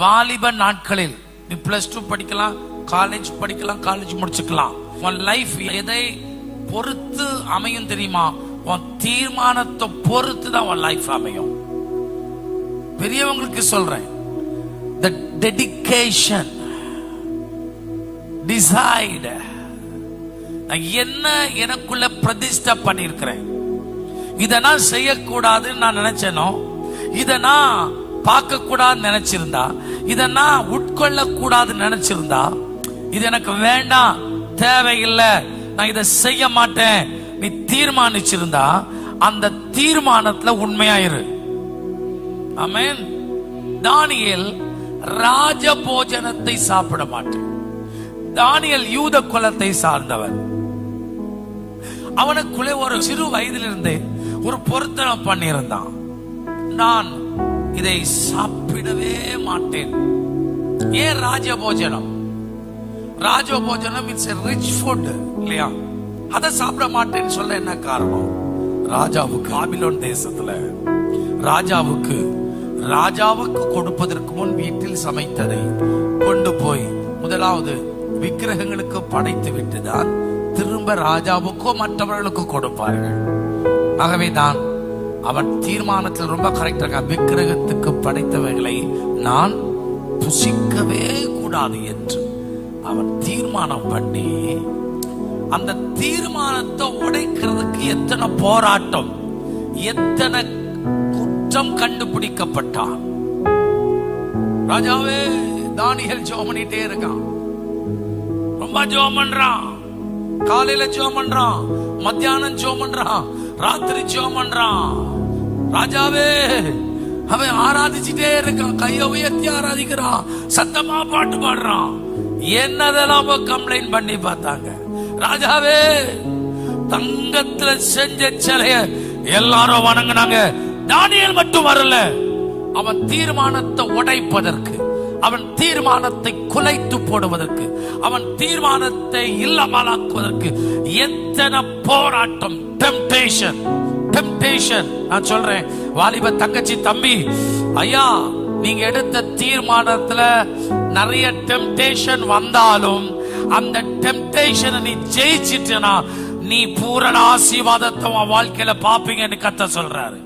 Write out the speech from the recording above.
வாலிப நாட்களில் நீ +2 படிக்கலாம், காலேஜ் படிக்கலாம், காலேஜ் முடிச்சுக்கலாம். உன் லைஃப் எதை பொறுத்து அமையும் தெரியுமா? உன் தீர்மானத்தை பொறுத்து தான் உன் லைஃப் அமையும். பெரியவங்களுக்கு சொல்றேன், the dedication, decide. நான் என்ன எனக்குள்ள பிரதிஷ்டை பண்ணிருக்கிறேன், இதை நான் செய்யக்கூடாதுன்னு நான் நினைச்சேனோ, இதை நான் பார்க்க கூடாது நினைச்சிருந்தா, இதை நான் உட்கொள்ள கூடாது நினைச்சிருந்தா, இது எனக்கு வேண்டாம், தேவையில்லை, நான் இதை செய்ய மாட்டேன், நீ தீர்மானிச்சிருந்தா அந்த தீர்மானத்துல உண்மையாயிரு. ஆமென். தானியேல் ராஜபோஜனத்தை சாப்பிட மாட்டேன். தானியேல் யூத குலத்தை சார்ந்தவன். அவனுக்குள்ளே ஒரு சிறு வயதிலிருந்து ஒரு பொருத்தனம் பண்ணியிருந்தான், நான் இதை சாப்பிடவே மாட்டேன். ஏன் ராஜபோஜனம்? ராஜபோஜனம் இட்ஸ் ரிச் ஃபுட் இல்லையா? அதை சாப்பிட மாட்டேன்னு சொல்ல என்ன காரணம்? ராஜாவுக்கு, பாபிலோன் தேசத்துல ராஜாவுக்கு கொடுப்பதற்கு முன் வீட்டில் சமைத்ததை கொண்டு போய் முதலாவது விக்கிரகங்களுக்கு படைத்து விட்டுதான் திரும்ப ராஜாவுக்கோ மற்றவர்களுக்கு கொடுப்பார்கள். ஆகவே தான் அவன் தீர்மானத்தில் ரொம்ப கரெக்டாக, விக்கிரகத்துக்கு படைத்தவைகளை நான் புசிக்கவே கூடாது என்று அவன் தீர்மானம் பண்ணி, அந்த தீர்மானத்தை உடைக்கிறதுக்கு எத்தனை போராட்டம், எத்தனை குற்றம் கண்டுபிடிக்கப்பட்டான். ராஜாவே, தானியேல் ஜெபம் பண்ணிட்டே இருக்கான், ரொம்ப ஜெபம் பண்றான், காலையில ஜெபம் பண்றான், மத்தியானம் ஜெபம் பண்றான், ராத்திரி ஜெபம் பண்றான். ராஜாவே, அவன் ஆராதிச்சுட்டே இருக்கான், கையை உயர்த்தி ஆராதிக்கிறான், சத்தமா பாட்டு பாடுறான். என்னதெல்லாம் கம்ப்ளைண்ட் பண்ணி பார்த்தாங்க. ராஜாவே, தங்கத்துல செஞ்ச சிலைய எல்லாரும் வணங்கினாங்க, தானியேல் மட்டும் வரல. அவன் தீர்மானத்தை உடைப்பதற்கு, அவன் தீர்மானத்தை குலைத்து போடுவதற்கு, அவன் தீர்மானத்தை இல்லாமலாக்குவதற்கு எத்தனை போராட்டம். டெம்டேஷன். நான் சொல்றேன், வாலிப தங்கச்சி, தம்பி, ஐயா, நீங்க எடுத்த தீர்மானத்துல நிறைய டெம்டேஷன் வந்தாலும் அந்த டெம்டேஷனை நீ ஜெயிச்சிட்டனா நீ பூரண ஆசீர்வாதத்தை வாழ்க்கையில பாப்பீங்கன்னு கர்த்தர் சொல்றாரு.